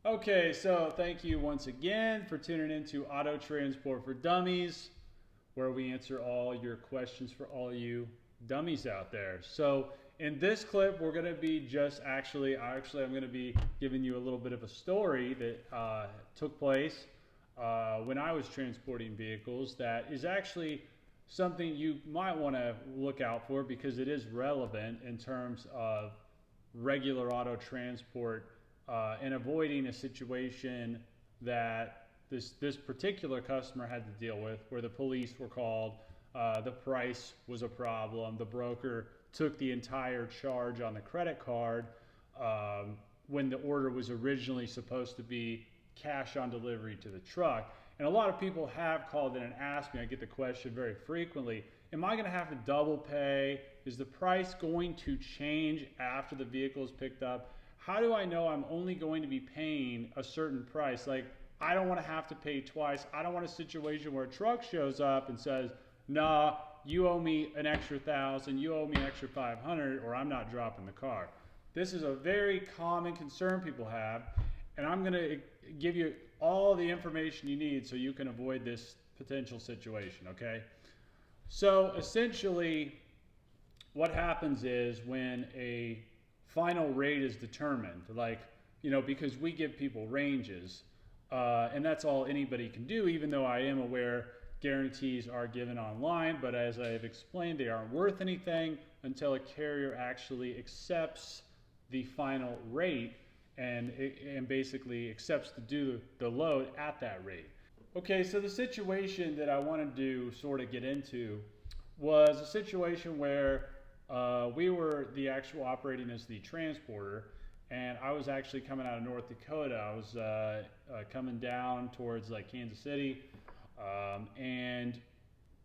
Okay, so thank you once again for tuning into Auto Transport for Dummies, where we answer all your questions for all you dummies out there. So in this clip, we're going to be I'm going to be giving you a little bit of a story that took place when I was transporting vehicles. That is actually something you might want to look out for because it is relevant in terms of regular auto transport and avoiding a situation that this particular customer had to deal with, where the police were called, the price was a problem, the broker took the entire charge on the credit card when the order was originally supposed to be cash on delivery to the truck. And a lot of people have called in and asked me, I get the question very frequently, am I going to have to double pay? Is the price going to change after the vehicle is picked up? How do I know I'm only going to be paying a certain price? Like, I don't want to have to pay twice. I don't want a situation where a truck shows up and says, nah, you owe me an extra 1,000, you owe me an extra 500, or I'm not dropping the car. This is a very common concern people have, and I'm going to give you all the information you need so you can avoid this potential situation, okay? So essentially, what happens is when a final rate is determined, because we give people ranges, and that's all anybody can do, even though I am aware guarantees are given online, but as I have explained, they aren't worth anything until a carrier actually accepts the final rate and basically accepts to do the load at that rate. Okay, so the situation that I wanted to sort of get into was a situation where we were the actual operating as the transporter, and I was actually coming out of North Dakota. I was coming down towards like Kansas City, and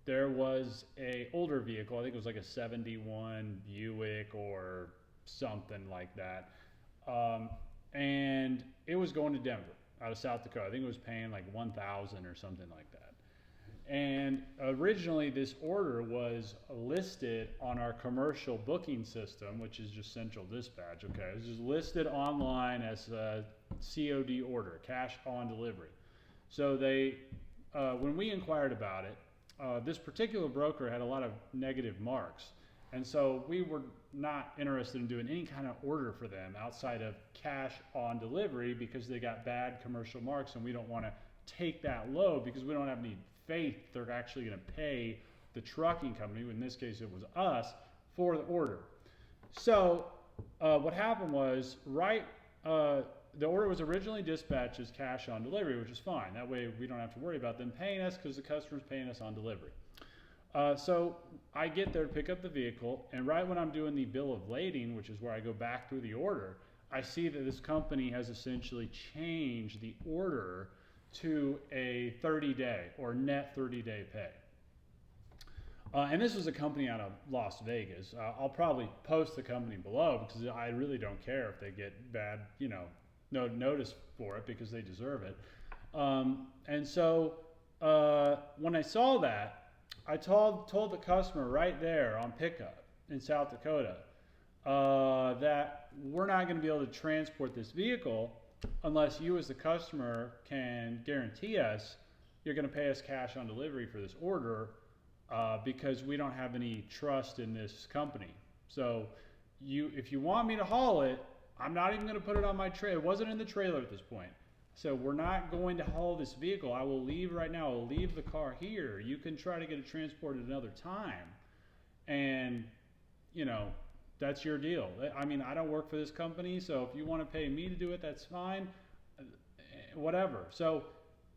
there was a older vehicle. I think it was like a 71 Buick or something like that. And it was going to Denver out of South Dakota. I think it was paying like 1,000 or something like that. And originally this order was listed on our commercial booking system, which is just Central Dispatch, okay? It was just listed online as a COD order, cash on delivery. So when we inquired about it, this particular broker had a lot of negative marks. And so we were not interested in doing any kind of order for them outside of cash on delivery because they got bad commercial marks, and we don't want to take that load because we don't have any faith they're actually going to pay the trucking company, in this case it was us, for the order. So what happened was, the order was originally dispatched as cash on delivery, which is fine. That way we don't have to worry about them paying us because the customer's paying us on delivery. So I get there to pick up the vehicle, and right when I'm doing the bill of lading, which is where I go back through the order, I see that this company has essentially changed the order to a 30-day or net 30-day pay. And this was a company out of Las Vegas. I'll probably post the company below because I really don't care if they get bad, no notice for it because they deserve it. And so when I saw that, I told the customer right there on pickup in South Dakota that we're not going to be able to transport this vehicle unless you as the customer can guarantee us you're going to pay us cash on delivery for this order, because we don't have any trust in this company. So if you want me to haul it, I'm not even going to put it on my trailer. It wasn't in the trailer at this point. So we're not going to haul this vehicle. I will leave right now. I will leave the car here. You can try to get it transported another time. And, that's your deal. I mean, I don't work for this company, so if you want to pay me to do it, that's fine. Whatever. So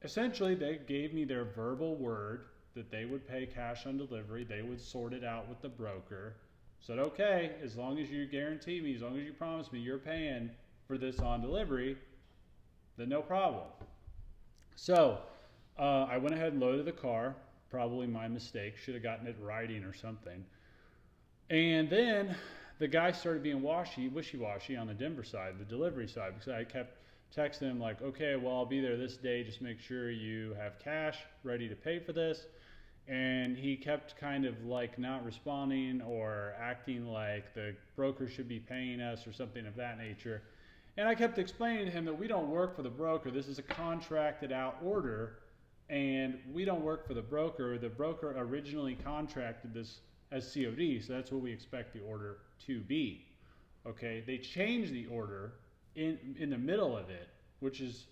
essentially, they gave me their verbal word that they would pay cash on delivery. They would sort it out with the broker. Said, okay, as long as you guarantee me, as long as you promise me you're paying for this on delivery, then no problem. So I went ahead and loaded the car. Probably my mistake. Should have gotten it writing or something. And then the guy started being wishy-washy on the Denver side, the delivery side, because I kept texting him like, okay, well, I'll be there this day. Just make sure you have cash ready to pay for this. And he kept kind of like not responding or acting like the broker should be paying us or something of that nature. And I kept explaining to him that we don't work for the broker. This is a contracted out order, and we don't work for the broker. The broker originally contracted this as COD, so that's what we expect the order to be. Okay, they changed the order in the middle of it, which is,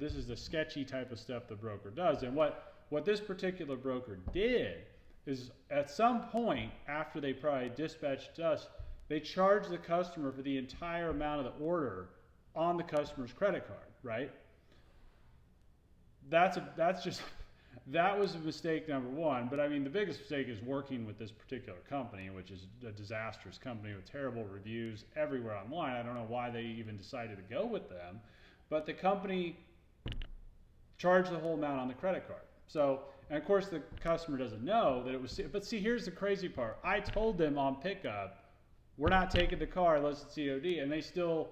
this is the sketchy type of stuff the broker does. And what this particular broker did is, at some point after they probably dispatched us, they charged the customer for the entire amount of the order on the customer's credit card, right? That was a mistake number one. But I mean, the biggest mistake is working with this particular company, which is a disastrous company with terrible reviews everywhere online. I don't know why they even decided to go with them, but the company charged the whole amount on the credit card. So, and of course the customer doesn't know that it was, but see, here's the crazy part. I told them on pickup, we're not taking the car unless it's COD, and they still,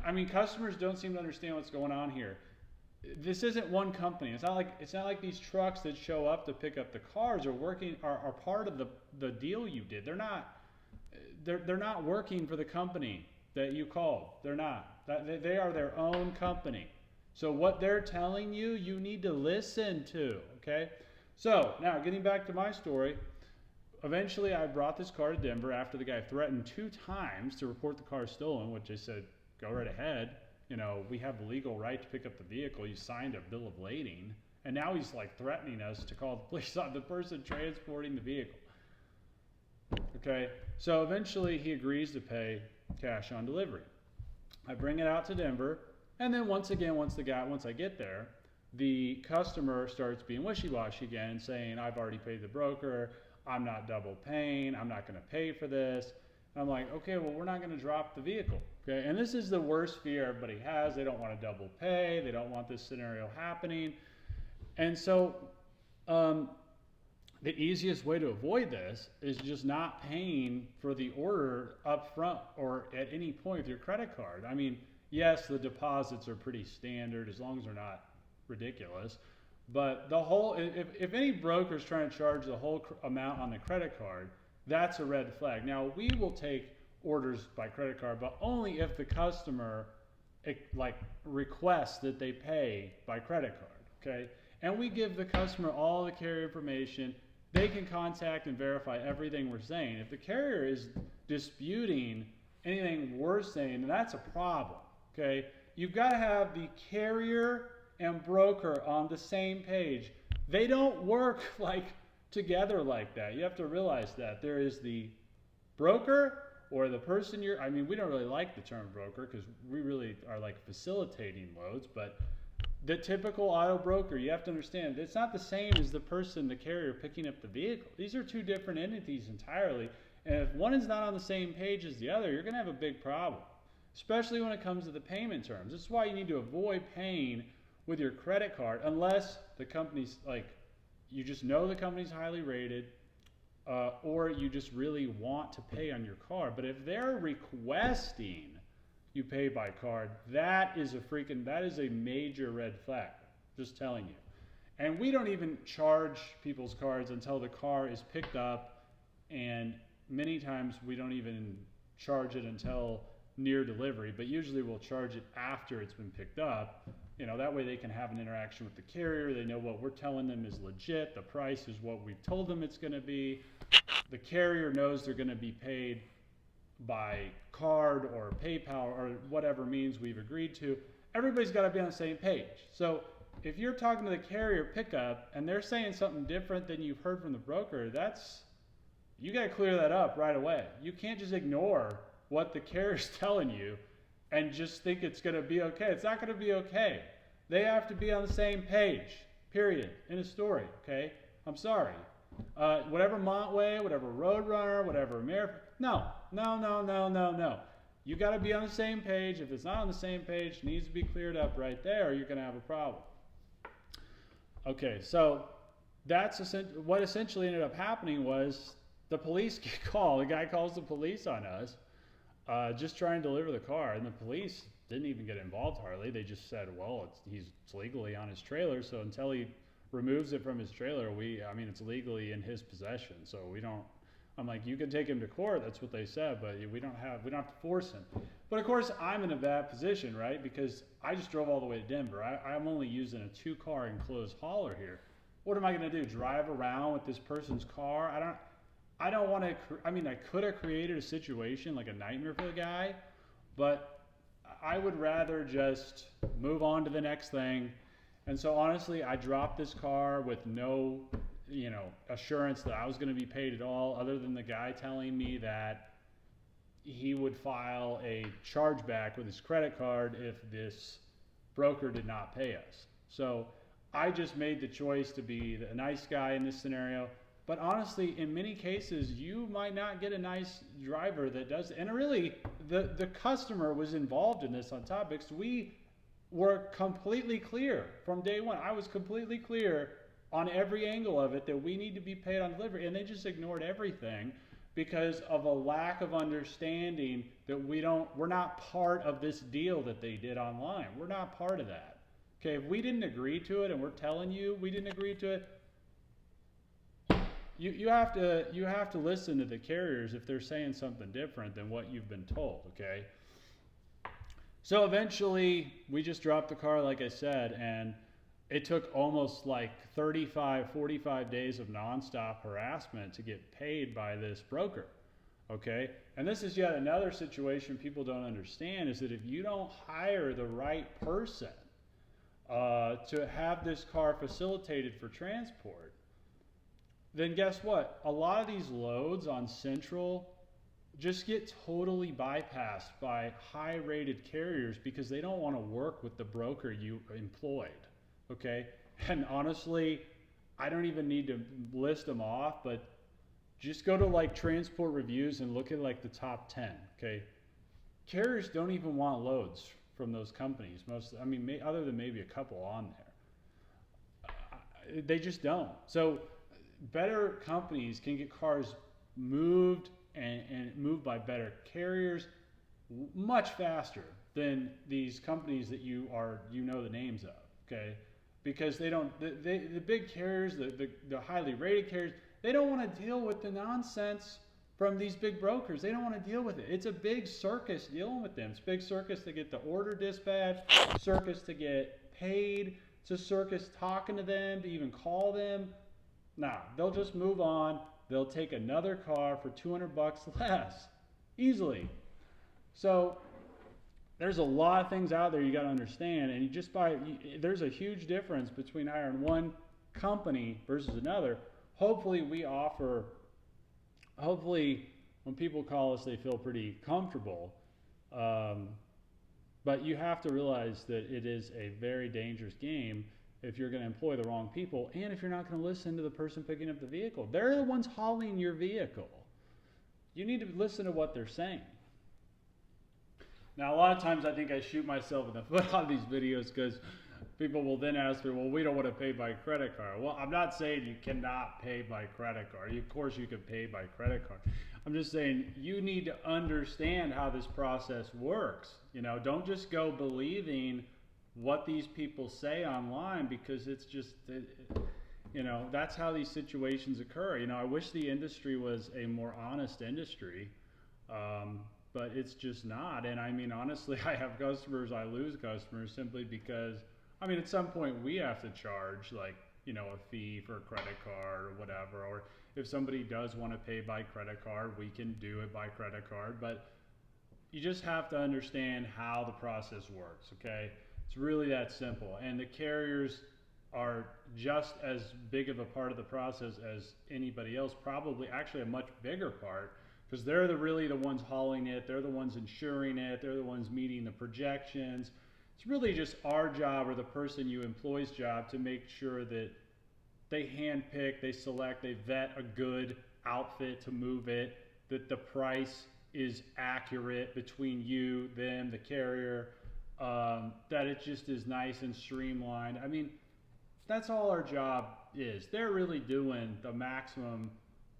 I mean, customers don't seem to understand what's going on here. This isn't one company. It's not like these trucks that show up to pick up the cars are part of the deal you did. They're not working for the company that you called. They're not. They are their own company. So what they're telling you, you need to listen to, okay? So now getting back to my story, eventually I brought this car to Denver after the guy threatened 2 times to report the car stolen, which I said, go right ahead. We have the legal right to pick up the vehicle. You signed a bill of lading. And now he's like threatening us to call the police on the person transporting the vehicle. Okay, so eventually he agrees to pay cash on delivery. I bring it out to Denver. And then once I get there, the customer starts being wishy-washy again, saying, I've already paid the broker, I'm not double paying, I'm not going to pay for this. And I'm like, okay, well, we're not going to drop the vehicle. Okay, and this is the worst fear everybody has. They don't want to double pay. They don't want this scenario happening. And so the easiest way to avoid this is just not paying for the order up front or at any point with your credit card. I mean, yes, the deposits are pretty standard as long as they're not ridiculous. But if any broker is trying to charge the whole amount on the credit card, that's a red flag. Now, we will take orders by credit card, but only if the customer requests that they pay by credit card, okay? And we give the customer all the carrier information. They can contact and verify everything we're saying. If the carrier is disputing anything we're saying, then that's a problem, okay? You've got to have the carrier and broker on the same page. They don't work together like that. You have to realize that there is the broker or the person we don't really like the term broker because we really are facilitating loads, but the typical auto broker, you have to understand, it's not the same as the carrier picking up the vehicle. These are two different entities entirely, and if one is not on the same page as the other, you're going to have a big problem, especially when it comes to the payment terms. This is why you need to avoid paying with your credit card unless the company's you just know the company's highly rated, or you just really want to pay on your card. But if they're requesting you pay by card, that is a major red flag, just telling you. And we don't even charge people's cards until the car is picked up, and many times we don't even charge it until near delivery, but usually we'll charge it after it's been picked up. That way they can have an interaction with the carrier. They know what we're telling them is legit. The price is what we've told them it's going to be. The carrier knows they're going to be paid by card or PayPal or whatever means we've agreed to. Everybody's got to be on the same page. So if you're talking to the carrier pickup and they're saying something different than you've heard from the broker, you got to clear that up right away. You can't just ignore what the carrier's telling you and just think it's going to be okay. It's not going to be okay. They have to be on the same page, period, in a story, okay? I'm sorry. Whatever Montway, whatever Roadrunner, whatever American, no. You got to be on the same page. If it's not on the same page, it needs to be cleared up right there, or you're going to have a problem. Okay, so what essentially ended up happening was the police get called. The guy calls the police on us, just trying to deliver the car, and the police didn't even get involved hardly. They just said, well, he's legally on his trailer, so until he removes it from his trailer, it's legally in his possession, so we don't I'm like, you can take him to court. That's what they said, but we don't have to force him. But of course, I'm in a bad position, right? Because I just drove all the way to Denver. I'm only using a 2-car enclosed hauler here. What am I going to do? Drive around with this person's car? I don't want to. I mean, I could have created a situation like a nightmare for the guy, but I would rather just move on to the next thing. And so honestly, I dropped this car with no, assurance that I was going to be paid at all, other than the guy telling me that he would file a chargeback with his credit card if this broker did not pay us. So I just made the choice to be the nice guy in this scenario. But honestly, in many cases, you might not get a nice driver that does. And really, the customer was involved in this on top, because we were completely clear from day one. I was completely clear on every angle of it that we need to be paid on delivery. And they just ignored everything because of a lack of understanding that we're not part of this deal that they did online. We're not part of that. Okay, if we didn't agree to it and we're telling you we didn't agree to it, you have to listen to the carriers if they're saying something different than what you've been told, okay? So eventually we just dropped the car, like I said, and it took almost like 45 days of nonstop harassment to get paid by this broker, okay? And this is yet another situation people don't understand, is that if you don't hire the right person to have this car facilitated for transport, then guess what? A lot of these loads on Central just get totally bypassed by high-rated carriers because they don't want to work with the broker you employed, okay? And honestly, I don't even need to list them off, but just go to like transport reviews and look at like the top 10, okay? Carriers don't even want loads from those companies. Other than maybe a couple on there. They just don't. So better companies can get cars moved and moved by better carriers much faster than these companies that you know the names of, okay? Because they don't, the big carriers, the highly rated carriers, they don't want to deal with the nonsense from these big brokers. They don't want to deal with it. It's a big circus dealing with them. It's a big circus to get the order dispatched, circus to get paid, it's a circus talking to them, to even call them. Nah, they'll just move on. They'll take another car for $200 less, easily. So there's a lot of things out there you got to understand, and there's a huge difference between hiring one company versus another. Hopefully when people call us, they feel pretty comfortable. But you have to realize that it is a very dangerous game if you're going to employ the wrong people, and if you're not going to listen to the person picking up the vehicle. They're the ones hauling your vehicle. You need to listen to what they're saying. Now, a lot of times I think I shoot myself in the foot on these videos because people will then ask me, well, we don't want to pay by credit card. Well, I'm not saying you cannot pay by credit card. Of course you can pay by credit card. I'm just saying you need to understand how this process works. Don't just go believing what these people say online, because it's just, that's how these situations occur. I wish the industry was a more honest industry, but it's just not. And honestly, I have customers, I lose customers simply because, at some point we have to charge a fee for a credit card or whatever, or if somebody does want to pay by credit card, we can do it by credit card. But you just have to understand how the process works, okay? It's really that simple. And the carriers are just as big of a part of the process as anybody else, probably actually a much bigger part, because they're really the ones hauling it, they're the ones insuring it, they're the ones meeting the projections. It's really just our job, or the person you employ's job, to make sure that they handpick, they select, they vet a good outfit to move it, that the price is accurate between you, them, the carrier, that it just is nice and streamlined. That's all our job is. They're really doing the maximum,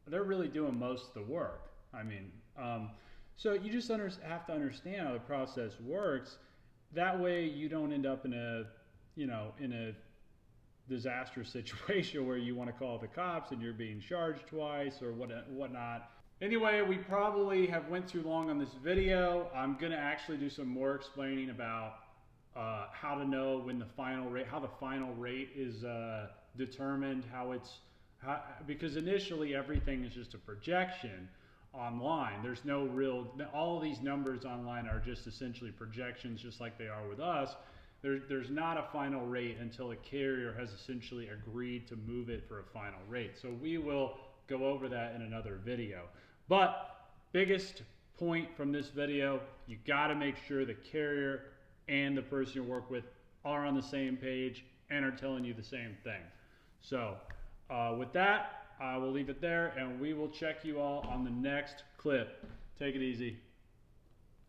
they're really doing most of the work. So you just have to understand how the process works. That way you don't end up in a disastrous situation where you want to call the cops and you're being charged twice or whatnot. Anyway, we probably have went too long on this video. I'm gonna actually do some more explaining about how to know when the final rate, how the final rate is determined, because initially everything is just a projection online. There's no real, all of these numbers online are just essentially projections, just like they are with us. There's not a final rate until a carrier has essentially agreed to move it for a final rate. So we will go over that in another video. But biggest point from this video, you got to make sure the carrier and the person you work with are on the same page and are telling you the same thing. So with that, I will leave it there, and we will check you all on the next clip. Take it easy.